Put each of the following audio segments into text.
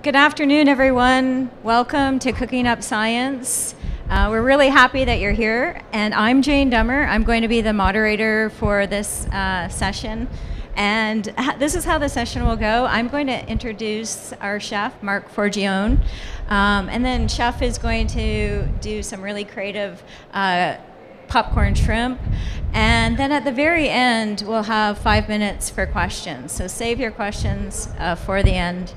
Good afternoon, everyone. Welcome to Cooking Up Science. We're really happy that you're here, and I'm Jane Dummer. I'm going to be the moderator for this session, and this is how the session will go. I'm going to introduce our chef, Mark Forgione, and then Chef is going to do some really creative popcorn shrimp, and then at the very end, we'll have 5 minutes for questions. So save your questions for the end.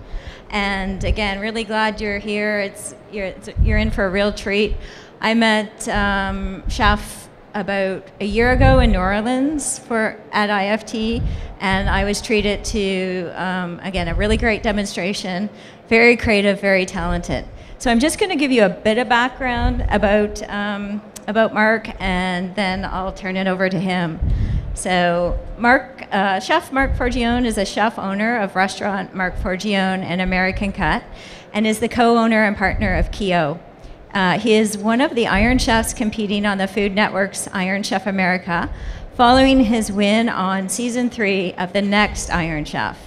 And again, really glad you're here. You're in for a real treat. I met Chef about a year ago in New Orleans at IFT, and I was treated to, again, a really great demonstration. Very creative, very talented. So I'm just going to give you a bit of background about Mark, and then I'll turn it over to him. So Chef Mark Forgione is a chef owner of restaurant Mark Forgione and American Cut, and is the co-owner and partner of Keogh. He is one of the Iron Chefs competing on the Food Network's Iron Chef America, following his win on season 3 of the next Iron Chef.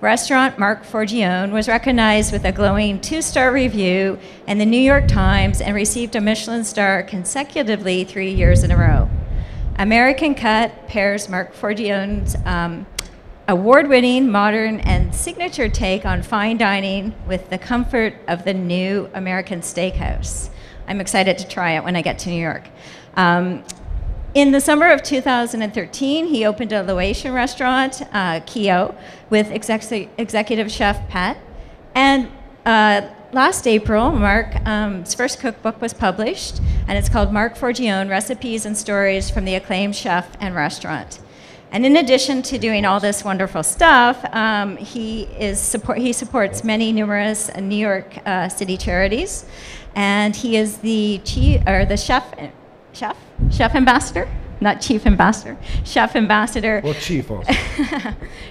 Restaurant Mark Forgione was recognized with a glowing 2-star review in the New York Times and received a Michelin star consecutively 3 years in a row. American Cut pairs Mark Forgione's award-winning, modern, and signature take on fine dining with the comfort of the new American Steakhouse. I'm excited to try it when I get to New York. In the summer of 2013, he opened a Laotian restaurant, Keogh, with executive chef Pat. And last April, Mark's first cookbook was published, and it's called Mark Forgione: Recipes and Stories from the Acclaimed Chef and Restaurant. And in addition to doing all this wonderful stuff, he supports many numerous New York City charities, and he is the chef ambassador, not chief ambassador, chef ambassador. Well, chief also.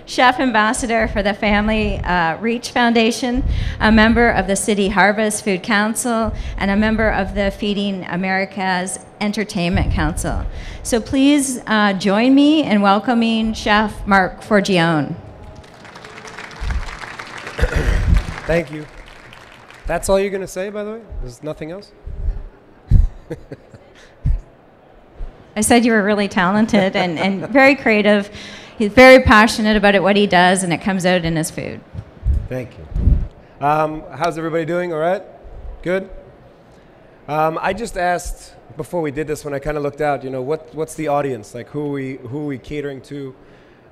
Chef ambassador for the Family Reach Foundation, a member of the City Harvest Food Council, and a member of the Feeding America's Entertainment Council. So please join me in welcoming Chef Mark Forgione. Thank you. That's all you're going to say, by the way? There's nothing else? I said you were really talented and very creative. He's very passionate about what he does, and it comes out in his food. Thank you. How's everybody doing? All right? Good? I just asked, before we did this, when I kind of looked out, you know, what's the audience? Like, who are we catering to?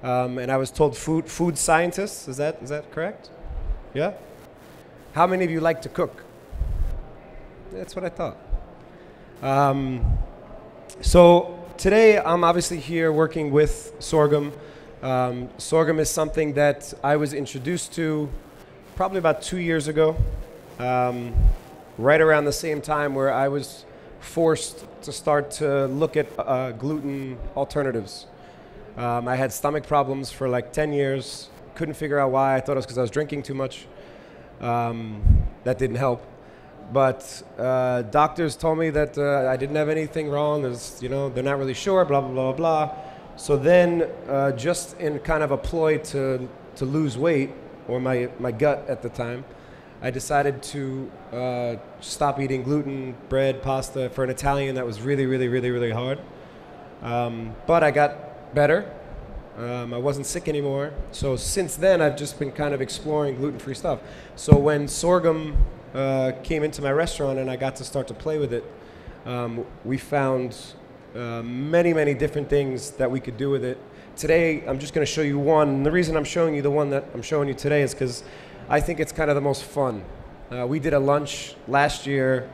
And I was told food scientists. Is that correct? Yeah? How many of you like to cook? That's what I thought. So today I'm obviously here working with Sorghum. Sorghum is something that I was introduced to probably about 2 years ago, right around the same time where I was forced to start to look at gluten alternatives. I had stomach problems for like 10 years, couldn't figure out why. I thought it was because I was drinking too much. That didn't help. But doctors told me that I didn't have anything wrong. They're not really sure, blah, blah, blah, blah. So then, just in kind of a ploy to lose weight, or my gut at the time, I decided to stop eating gluten, bread, pasta. For an Italian, that was really, really, really, really hard. But I got better. I wasn't sick anymore. So since then, I've just been kind of exploring gluten-free stuff. So when Sorghum came into my restaurant and I got to start to play with it, we found many, many different things that we could do with it. Today, I'm just going to show you one. And the reason I'm showing you the one that I'm showing you today is because I think it's kind of the most fun. We did a lunch last year,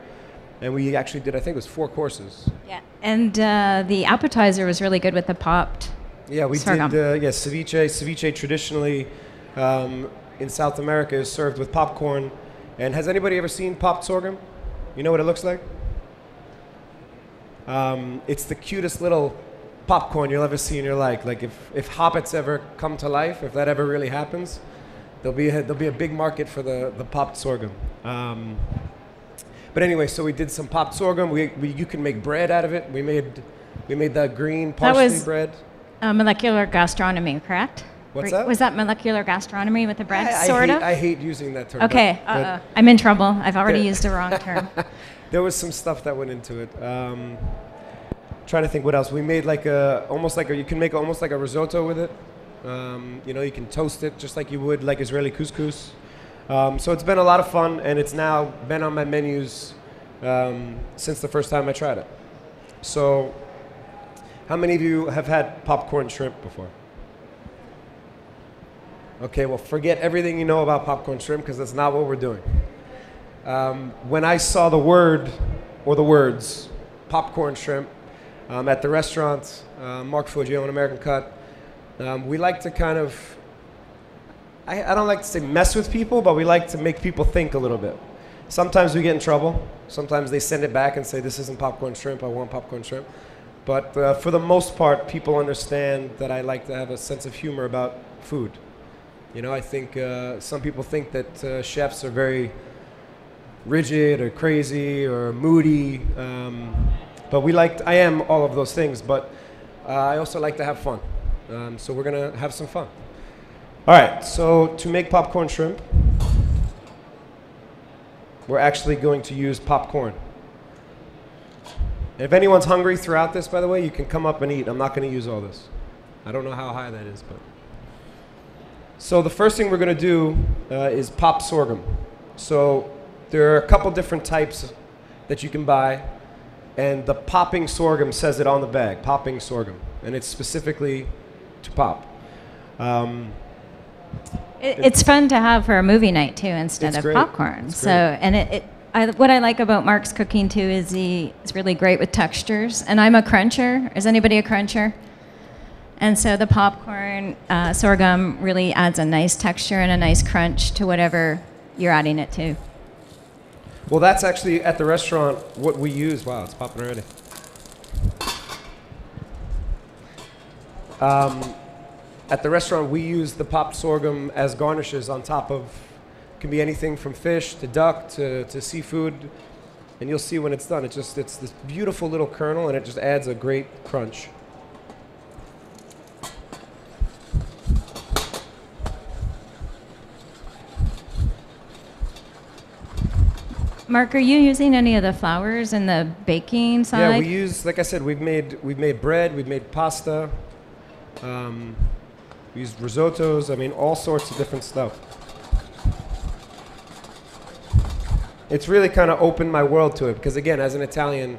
and we actually did, I think it was 4 courses. Yeah, and the appetizer was really good with the popped. Yeah, we sorghum. did ceviche. Ceviche traditionally in South America is served with popcorn. And has anybody ever seen popped sorghum? You know what it looks like? It's the cutest little popcorn you'll ever see in your life. Like if hobbits ever come to life, if that ever really happens, there'll be a big market for the popped sorghum. But anyway, so we did some popped sorghum. You can make bread out of it. We made the green parsley bread. Molecular gastronomy, correct? What's that? Was that molecular gastronomy with the bread, sort of? I hate using that term. Okay, I'm in trouble. I've already used the wrong term. There was some stuff that went into it. Trying to think what else. We made like you can make almost like a risotto with it. You know, you can toast it just like you would like Israeli couscous. So it's been a lot of fun, and it's now been on my menus since the first time I tried it. So how many of you have had popcorn shrimp before? Okay, well, forget everything you know about popcorn shrimp, because that's not what we're doing. When I saw the word, or the words, popcorn shrimp, at the restaurant, Mark Foggio and American Cut, we like to kind of, I don't like to say mess with people, but we like to make people think a little bit. Sometimes we get in trouble. Sometimes they send it back and say, this isn't popcorn shrimp, I want popcorn shrimp. But for the most part, people understand that I like to have a sense of humor about food. You know, I think some people think that chefs are very rigid or crazy or moody, but I am all of those things, but I also like to have fun. So we're gonna have some fun. All right, so to make popcorn shrimp, we're actually going to use popcorn. If anyone's hungry throughout this, by the way, you can come up and eat. I'm not gonna use all this. I don't know how high that is, but. So the first thing we're going to do is pop sorghum. So there are a couple different types that you can buy, and the popping sorghum says it on the bag, popping sorghum, and it's specifically to pop. It's fun to have for a movie night too, instead of popcorn. So, and what I like about Mark's cooking too is he's really great with textures, and I'm a cruncher. Is anybody a cruncher? And so the popcorn sorghum really adds a nice texture and a nice crunch to whatever you're adding it to. Well, that's actually at the restaurant what we use. Wow, it's popping already. At the restaurant, we use the popped sorghum as garnishes on top of, can be anything from fish to duck to seafood. And you'll see when it's done, it's this beautiful little kernel, and it just adds a great crunch. Mark, are you using any of the flours in the baking side? Yeah, we use, like I said, we've made bread, we've made pasta, we used risottos, I mean, all sorts of different stuff. It's really kind of opened my world to it, because again, as an Italian,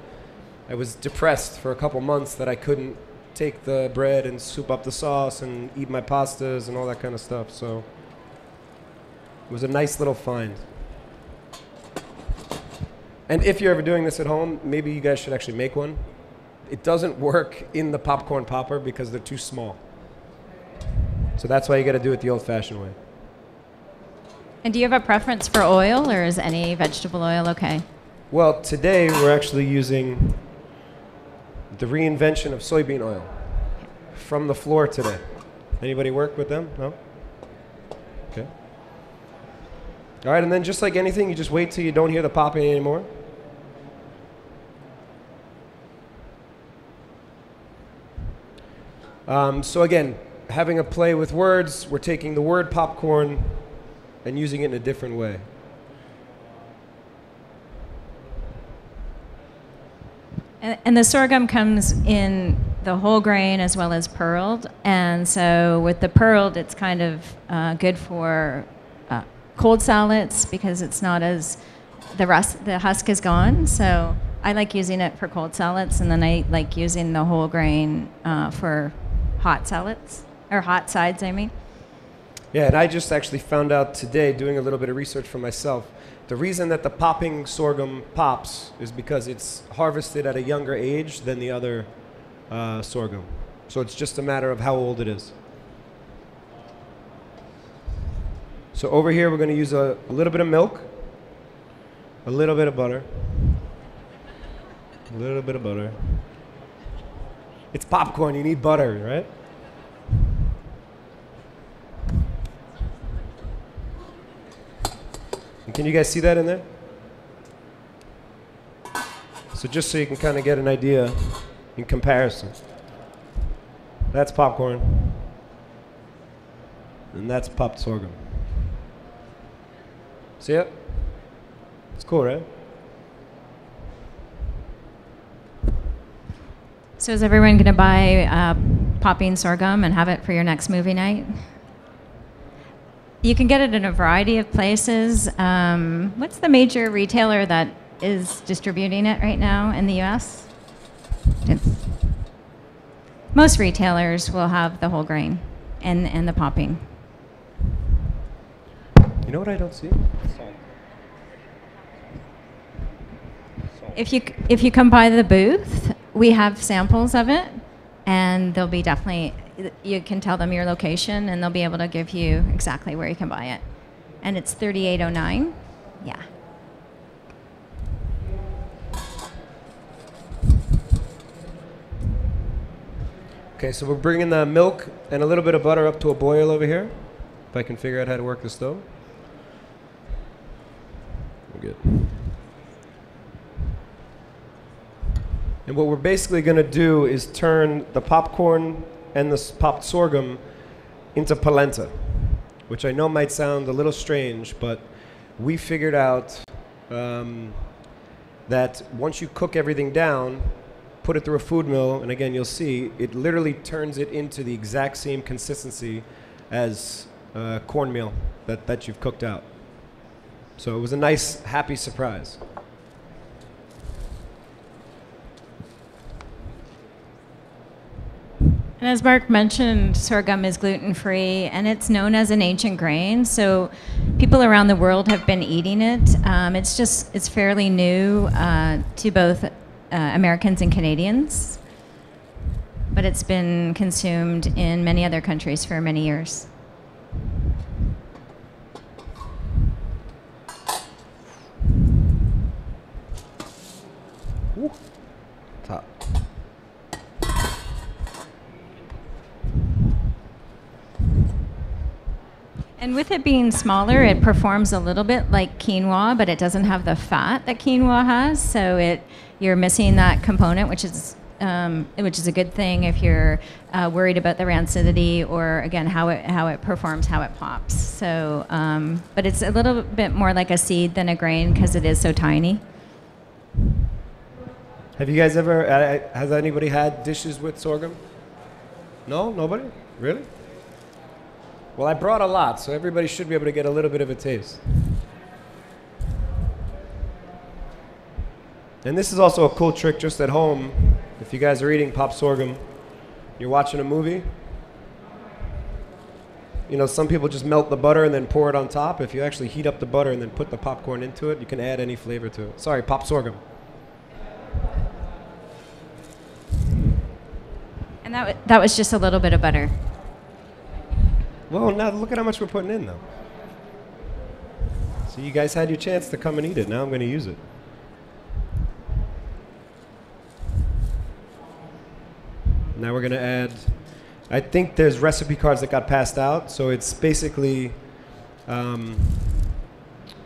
I was depressed for a couple months that I couldn't take the bread and soup up the sauce and eat my pastas and all that kind of stuff, so it was a nice little find. And if you're ever doing this at home, maybe you guys should actually make one. It doesn't work in the popcorn popper because they're too small. So that's why you got to do it the old-fashioned way. And do you have a preference for oil, or is any vegetable oil okay? Well, today we're actually using the reinvention of soybean oil from the floor today. Anybody work with them? No? Okay. All right, and then just like anything, you just wait till you don't hear the popping anymore. So again, having a play with words, we're taking the word popcorn and using it in a different way. And the sorghum comes in the whole grain as well as pearled. And so with the pearled, it's kind of good for cold salads because it's not as, the husk is gone. So I like using it for cold salads, and then I like using the whole grain for hot salads, or hot sides, I mean. Yeah, and I just actually found out today, doing a little bit of research for myself, the reason that the popping sorghum pops is because it's harvested at a younger age than the other sorghum. So it's just a matter of how old it is. So over here we're going to use a little bit of milk, a little bit of butter, a little bit of butter. It's popcorn, you need butter, right? And can you guys see that in there? So just so you can kind of get an idea in comparison. That's popcorn. And that's popped sorghum. See it? It's cool, right? So is everyone going to buy popping sorghum and have it for your next movie night? You can get it in a variety of places. What's the major retailer that is distributing it right now in the U.S.? Most retailers will have the whole grain and the popping. You know what I don't see? If you come by the booth, we have samples of it, and they'll be definitely, you can tell them your location, and they'll be able to give you exactly where you can buy it. And it's 3809. Yeah. Okay, so we're bringing the milk and a little bit of butter up to a boil over here. If I can figure out how to work the stove. We're good. And what we're basically going to do is turn the popcorn and the popped sorghum into polenta, which I know might sound a little strange, but we figured out that once you cook everything down, put it through a food mill, and again, you'll see, it literally turns it into the exact same consistency as cornmeal that you've cooked out. So it was a nice, happy surprise. And as Mark mentioned, sorghum is gluten-free, and it's known as an ancient grain. So people around the world have been eating it. It's fairly new to both Americans and Canadians, but it's been consumed in many other countries for many years. Ooh. Top. And with it being smaller, it performs a little bit like quinoa, but it doesn't have the fat that quinoa has. So you're missing that component, which is a good thing if you're worried about the rancidity or again how it performs, how it pops. So, but it's a little bit more like a seed than a grain because it is so tiny. Have you guys ever? Has anybody had dishes with sorghum? No, nobody. Really? Well, I brought a lot, so everybody should be able to get a little bit of a taste. And this is also a cool trick just at home. If you guys are eating popped sorghum, you're watching a movie. You know, some people just melt the butter and then pour it on top. If you actually heat up the butter and then put the popcorn into it, you can add any flavor to it. Sorry, popped sorghum. And that was just a little bit of butter. Well, now look at how much we're putting in, though. So you guys had your chance to come and eat it. Now I'm going to use it. Now we're going to add, I think there's recipe cards that got passed out. So it's basically, I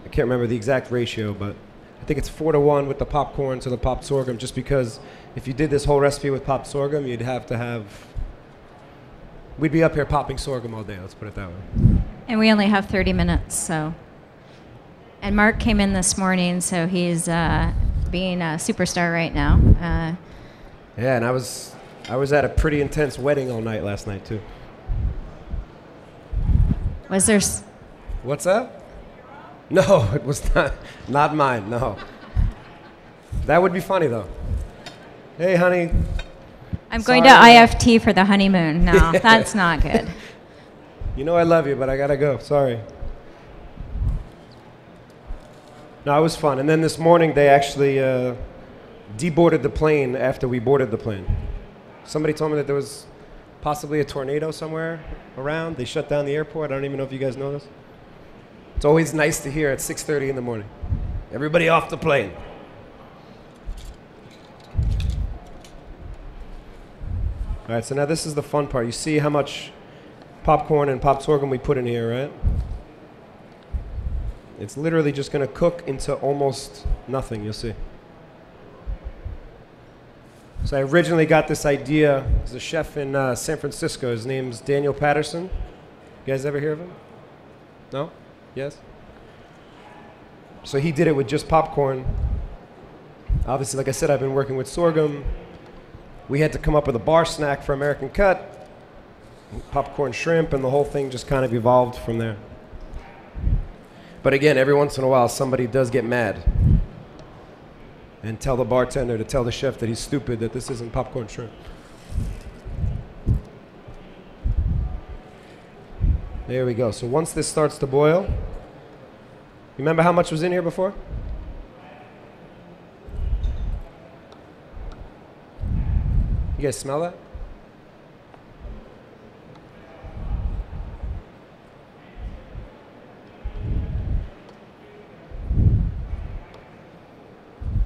can't remember the exact ratio, but I think it's 4-to-1 with the popcorn to the popped sorghum, just because if you did this whole recipe with popped sorghum, you'd have to have, we'd be up here popping sorghum all day, let's put it that way. And we only have 30 minutes, so. And Mark came in this morning, so he's being a superstar right now. Yeah, and I was at a pretty intense wedding all night last night, too. Was there... What's that? No, it was not mine, no. That would be funny, though. Hey, honey. I'm going to IFT for the honeymoon. No, that's not good. You know I love you, but I gotta go. Sorry. No, it was fun. And then this morning they actually deboarded the plane after we boarded the plane. Somebody told me that there was possibly a tornado somewhere around. They shut down the airport. I don't even know if you guys know this. It's always nice to hear at 6:30 in the morning. Everybody off the plane. All right, so now this is the fun part. You see how much popcorn and popped sorghum we put in here, right? It's literally just going to cook into almost nothing, you'll see. So I originally got this idea. There's a chef in San Francisco. His name's Daniel Patterson. You guys ever hear of him? No? Yes? So he did it with just popcorn. Obviously, like I said, I've been working with Sorghum. We had to come up with a bar snack for American Cut, popcorn shrimp, and the whole thing just kind of evolved from there. But again, every once in a while, somebody does get mad and tell the bartender to tell the chef that he's stupid, that this isn't popcorn shrimp. There we go. So once this starts to boil, remember how much was in here before? You guys smell that?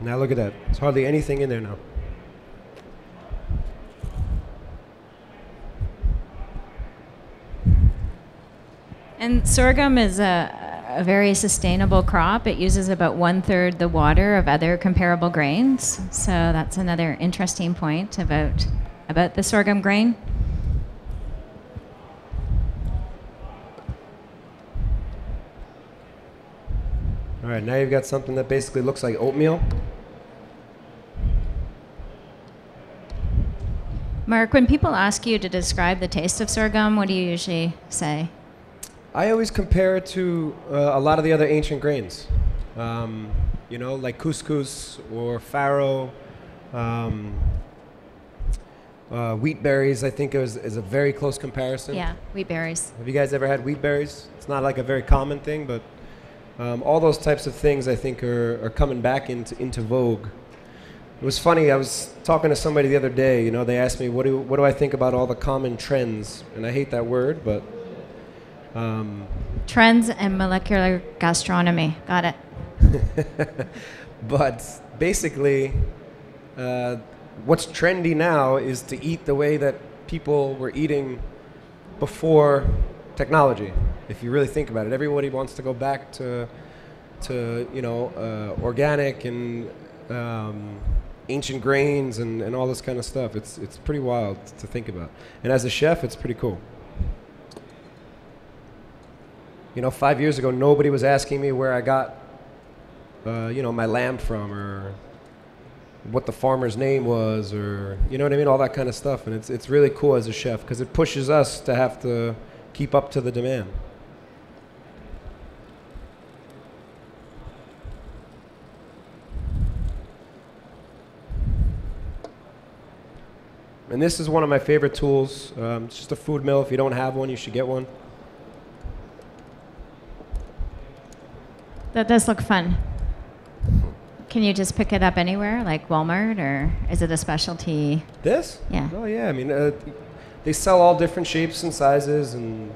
Now look at that. There's hardly anything in there now. And sorghum is a very sustainable crop. It uses about 1/3 the water of other comparable grains. So that's another interesting point about the sorghum grain. All right, now you've got something that basically looks like oatmeal. Mark, when people ask you to describe the taste of sorghum, what do you usually say? I always compare it to a lot of the other ancient grains. You know, like couscous or farro. Wheat berries, I think, is a very close comparison. Yeah, wheat berries. Have you guys ever had wheat berries? It's not like a very common thing, but all those types of things, I think, are coming back into vogue. It was funny, I was talking to somebody the other day, you know, they asked me, what do I think about all the common trends? And I hate that word, but... Trends and molecular gastronomy. Got it. But basically, what's trendy now is to eat the way that people were eating before technology. If you really think about it, everybody wants to go back to you know, organic and ancient grains and all this kind of stuff. It's pretty wild to think about. And as a chef, it's pretty cool. You know, 5 years ago, nobody was asking me where I got, you know, my lamb from, or what the farmer's name was, or, you know what I mean, all that kind of stuff. And it's really cool as a chef, because it pushes us to have to keep up to the demand. And this is one of my favorite tools. It's just a food mill. If you don't have one, you should get one. That does look fun. Can you just pick it up anywhere, like Walmart, or is it a specialty? This? Yeah. Oh, yeah. I mean, they sell all different shapes and sizes, and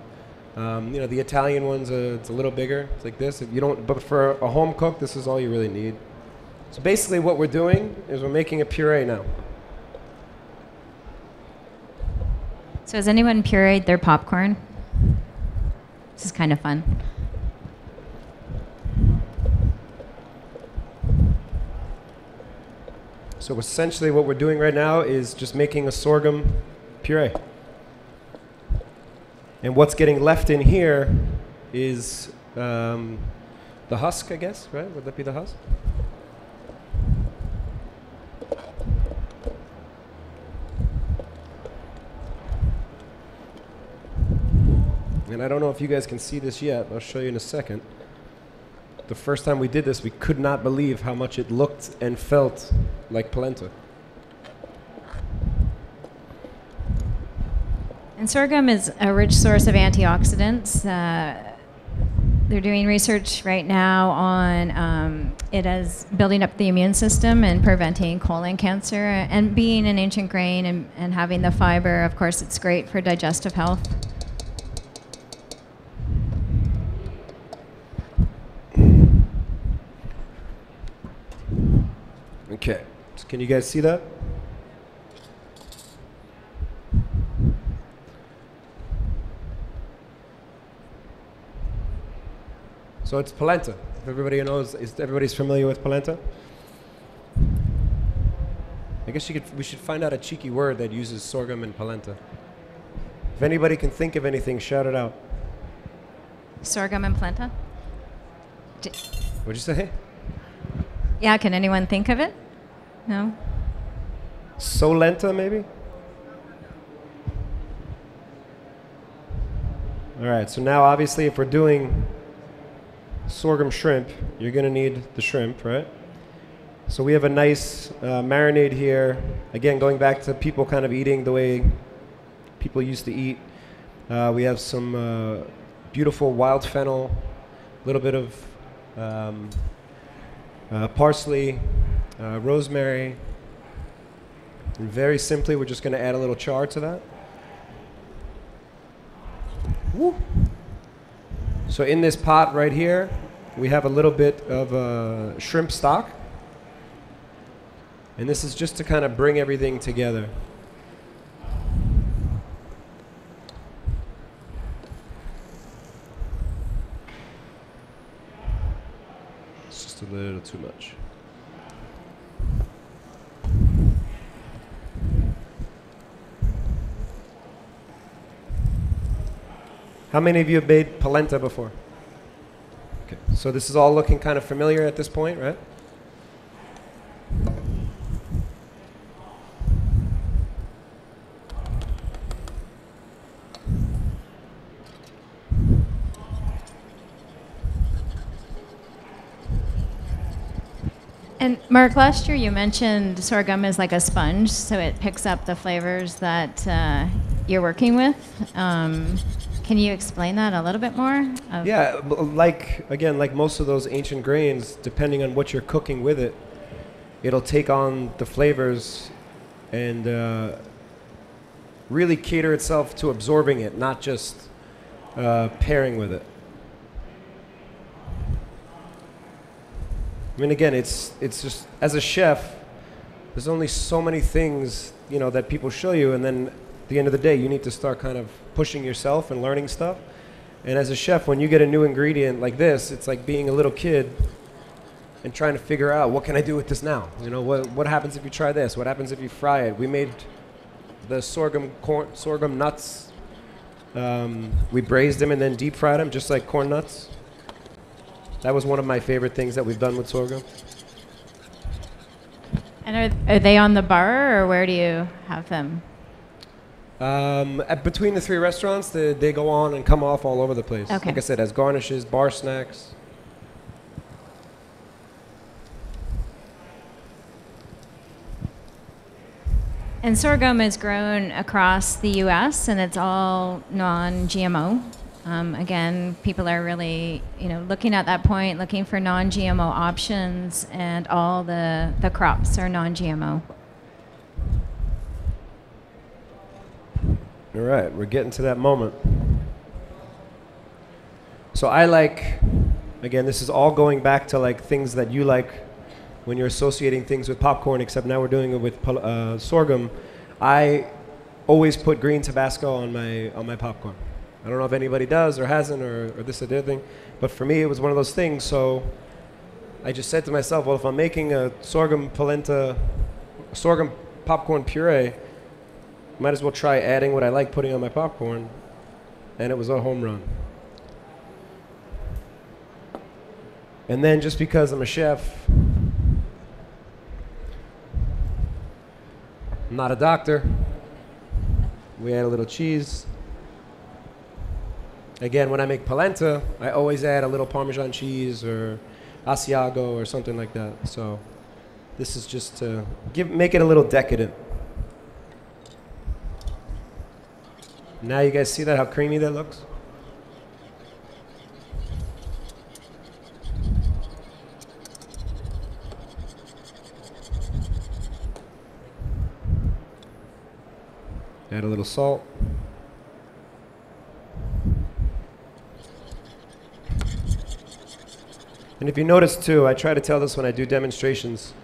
you know, the Italian ones, it's a little bigger. It's like this. If you don't, but for a home cook, this is all you really need. So basically, what we're doing is we're making a puree now. So has anyone pureed their popcorn? This is kind of fun. So essentially what we're doing right now is just making a sorghum puree. And what's getting left in here is the husk, I guess, right? Would that be the husk? And I don't know if you guys can see this yet. I'll show you in a second. The first time we did this, we could not believe how much it looked and felt like polenta. And sorghum is a rich source of antioxidants. They're doing research right now on it as building up the immune system and preventing colon cancer. And being an ancient grain and having the fiber, of course, it's great for digestive health. Okay, so can you guys see that? So it's polenta. If everybody knows, everybody's familiar with polenta? I guess we should find out a cheeky word that uses sorghum and polenta. If anybody can think of anything, shout it out. Sorghum and polenta? What'd you say? Yeah, can anyone think of it? No? Solenta, maybe? All right, so now obviously if we're doing sorghum shrimp, you're gonna need the shrimp, right? So we have a nice marinade here. Again, going back to people kind of eating the way people used to eat. We have some beautiful wild fennel, a little bit of parsley, rosemary. And very simply, we're just gonna add a little char to that. Woo. So in this pot right here, we have a little bit of shrimp stock. And this is just to kind of bring everything together. It's just a little too much. How many of you have made polenta before? Okay, so this is all looking kind of familiar at this point, right? And Mark, last year you mentioned sorghum is like a sponge, so it picks up the flavors that you're working with. Can you explain that a little bit more? Yeah, like most of those ancient grains, depending on what you're cooking with it, it'll take on the flavors and really cater itself to absorbing it, not just pairing with it. I mean, again, it's just, as a chef, there's only so many things, that people show you, and then at the end of the day, you need to start kind of pushing yourself and learning stuff. And as a chef, when you get a new ingredient like this, it's like being a little kid and trying to figure out, what can I do with this now? What happens if you try this? What happens if you fry it? We made the sorghum nuts. We braised them and then deep fried them, just like corn nuts. That was one of my favorite things that we've done with sorghum. And are they on the bar, or where do you have them? Between the three restaurants, they go on and come off all over the place. Okay. Like I said, as garnishes, bar snacks. And sorghum is grown across the U.S., and it's all non-GMO. Again, people are really, looking at that point, looking for non-GMO options, and all the crops are non-GMO. All right, we're getting to that moment. So again, this is all going back to like things that you like when you're associating things with popcorn, except now we're doing it with sorghum. I always put green Tabasco on my popcorn. I don't know if anybody does or hasn't or this or the other thing, but for me it was one of those things. So I just said to myself, well, if I'm making a sorghum popcorn puree, might as well try adding what I like putting on my popcorn, and it was a home run. And then just because I'm a chef, I'm not a doctor, we add a little cheese. Again, when I make polenta, I always add a little Parmesan cheese or Asiago or something like that. So this is just to make it a little decadent. Now you guys see that, how creamy that looks? Add a little salt. And if you notice too, I try to tell this when I do demonstrations,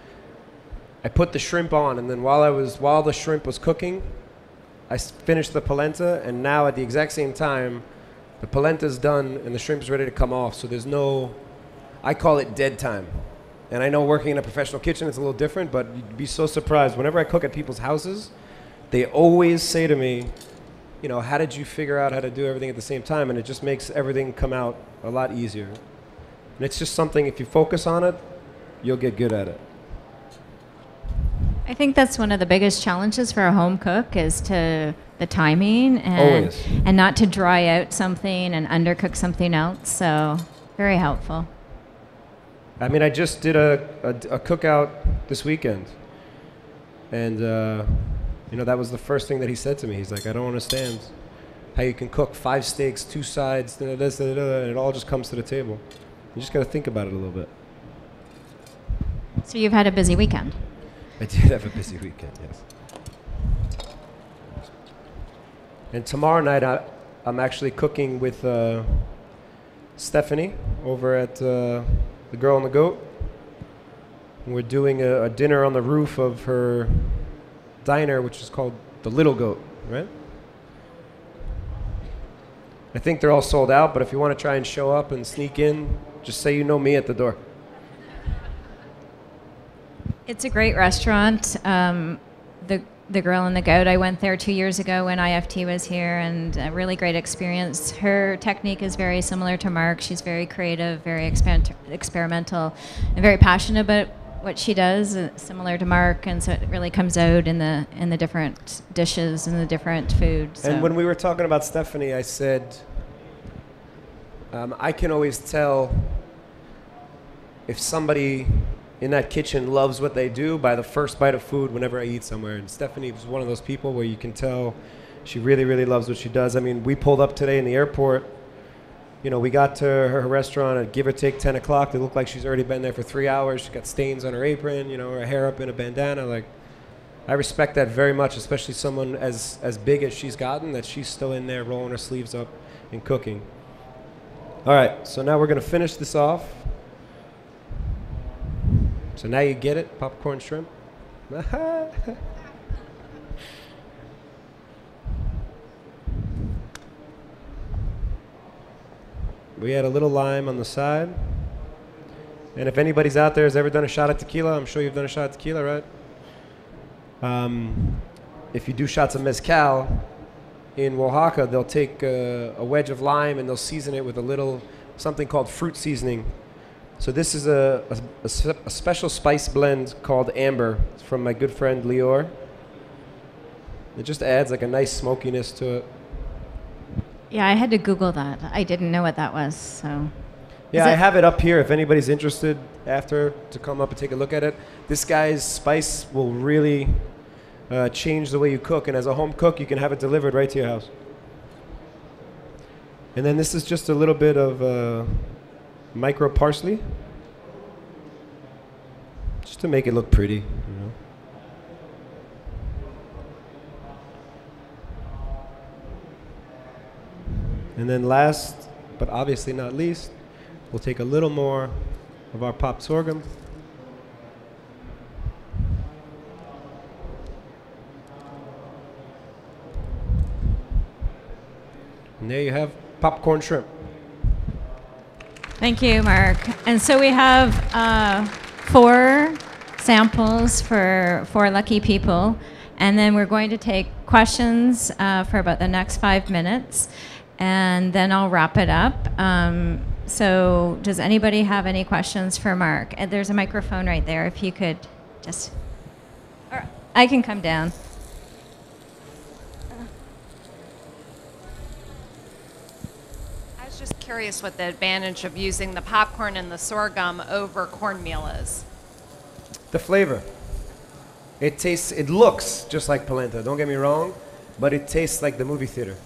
I put the shrimp on, and then while the shrimp was cooking, I finished the polenta, and now at the exact same time, the polenta's done and the shrimp's ready to come off. So there's no, I call it dead time. And I know working in a professional kitchen, it's a little different, but you'd be so surprised. Whenever I cook at people's houses, they always say to me, you know, how did you figure out how to do everything at the same time? And it just makes everything come out a lot easier. And it's just something, if you focus on it, you'll get good at it. I think that's one of the biggest challenges for a home cook is to the timing Always. and not to dry out something and undercook something else. So very helpful. I mean, I just did a cookout this weekend. And, you know, that was the first thing that he said to me. He's like, I don't understand how you can cook 5 steaks, 2 sides, and it all just comes to the table. You just got to think about it a little bit. So you've had a busy weekend. I did have a busy weekend, yes. And tomorrow night, I'm actually cooking with Stephanie over at The Girl and the Goat. We're doing a dinner on the roof of her diner, which is called The Little Goat, right? I think they're all sold out, but if you want to try and show up and sneak in, just say you know me at the door. It's a great restaurant. The Girl and the Goat. I went there 2 years ago when IFT was here, and a really great experience. Her technique is very similar to Mark. She's very creative, very experimental, and very passionate about what she does, similar to Mark. And so it really comes out in the different dishes and the different foods. So. And when we were talking about Stephanie, I said, I can always tell if somebody in that kitchen loves what they do by the first bite of food whenever I eat somewhere. And Stephanie was one of those people where you can tell she really, really loves what she does. I mean, we pulled up today in the airport. You know, we got to her restaurant at give or take 10 o'clock. It looked like she's already been there for 3 hours. She's got stains on her apron, you know, her hair up in a bandana. Like, I respect that very much, especially someone as big as she's gotten, that she's still in there rolling her sleeves up and cooking. All right, so now we're going to finish this off. So now you get it, popcorn shrimp. We add a little lime on the side. And if anybody's out there has ever done a shot of tequila, I'm sure you've done a shot of tequila, right? If you do shots of mezcal in Oaxaca, they'll take a wedge of lime and they'll season it with a little something called fruit seasoning. So this is a special spice blend called Amber. It's from my good friend Lior. It just adds like a nice smokiness to it. Yeah, I had to Google that. I didn't know what that was. So. Yeah, I have it up here if anybody's interested after to come up and take a look at it. This guy's spice will really change the way you cook. And as a home cook, you can have it delivered right to your house. And then this is just a little bit of micro parsley, just to make it look pretty, you know. And then last, but obviously not least, we'll take a little more of our popped sorghum. And there you have popcorn shrimp. Thank you, Mark. And so we have 4 samples for 4 lucky people. And then we're going to take questions for about the next 5 minutes. And then I'll wrap it up. So does anybody have any questions for Mark? And there's a microphone right there. If you could just... All right, I can come down. Just curious what the advantage of using the popcorn and the sorghum over cornmeal is. The flavor. It looks just like polenta, don't get me wrong, but it tastes like the movie theater.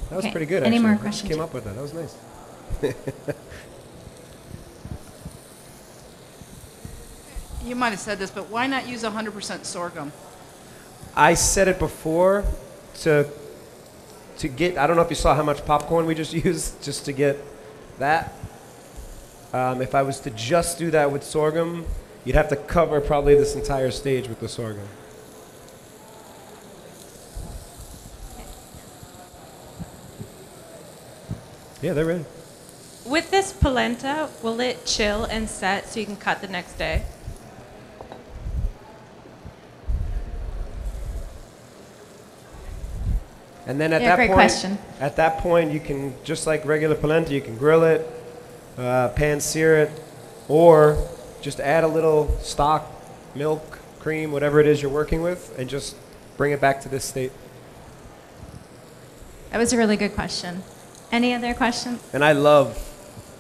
That was pretty good, Any actually. more I just questions? came up with that. That was nice. You might have said this, but why not use 100% sorghum? I said it before to get, I don't know if you saw how much popcorn we just used just to get that. If I was to just do that with sorghum, you'd have to cover probably this entire stage with the sorghum. Yeah, they're ready. With this polenta, will it chill and set so you can cut the next day? And then at Yeah, that great point, question. at that point, you can, just like regular polenta, you can grill it, pan sear it, or just add a little stock, milk, cream, whatever it is you're working with, and just bring it back to this state. That was a really good question. Any other questions? And I love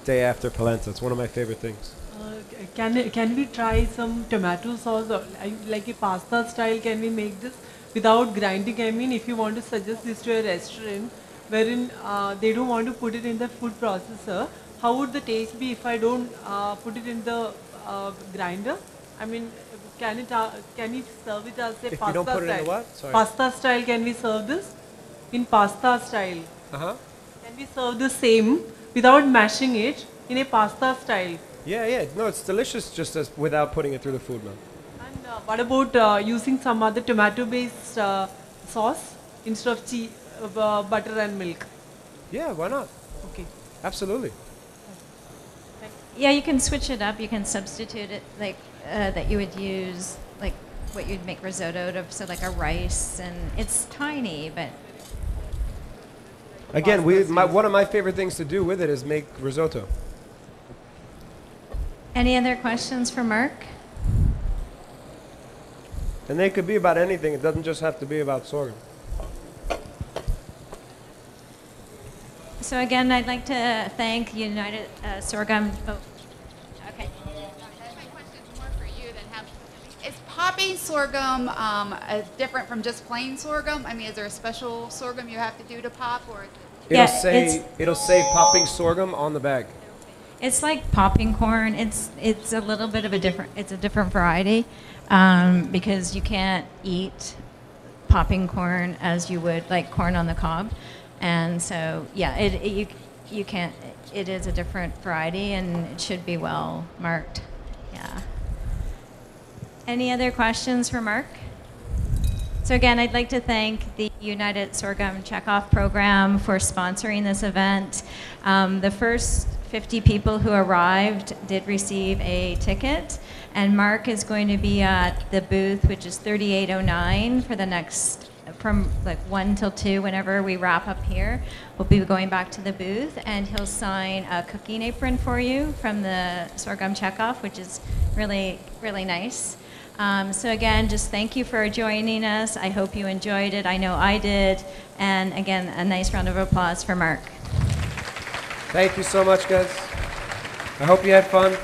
day after polenta. It's one of my favorite things. Can we try some tomato sauce or like a pasta style? Can we make this without grinding? I mean, if you want to suggest this to a restaurant wherein they don't want to put it in the food processor, how would the taste be if I don't put it in the grinder? I mean, can we serve it as a If you pasta don't put it in style? the what? Sorry. Pasta style, can we serve this? In pasta style. Uh-huh. Can we serve the same without mashing it in a pasta style? Yeah, yeah. No, it's delicious just as without putting it through the food mill. And what about using some other tomato-based sauce instead of cheese, butter and milk? Yeah, why not? Okay. Absolutely. Yeah, you can switch it up. You can substitute it like that you would use like what you'd make risotto of, so like a rice, and it's tiny, but Again, one of my favorite things to do with it is make risotto. any other questions for Mark? And they could be about anything. It doesn't just have to be about sorghum. So again, I'd like to thank United Sorghum. Oh, okay. My question's more for you than how. Is popping sorghum different from just plain sorghum? I mean, is there a special sorghum you have to do to pop, or? It'll say popping sorghum on the bag. It's like popping corn. It's a little bit of a different. It's a different variety because you can't eat popping corn as you would like corn on the cob, and so yeah, you can't. It is a different variety, and it should be well marked. Yeah. Any other questions for Mark? So again, I'd like to thank the United Sorghum Checkoff Program for sponsoring this event. The first 50 people who arrived did receive a ticket, and Mark is going to be at the booth, which is 3809, for the next, from like 1 till 2, whenever we wrap up here. We'll be going back to the booth, and he'll sign a cooking apron for you from the Sorghum Checkoff, which is really, really nice. So again, just thank you for joining us. I hope you enjoyed it. I know I did. And again, a nice round of applause for Mark. Thank you so much, guys. I hope you had fun.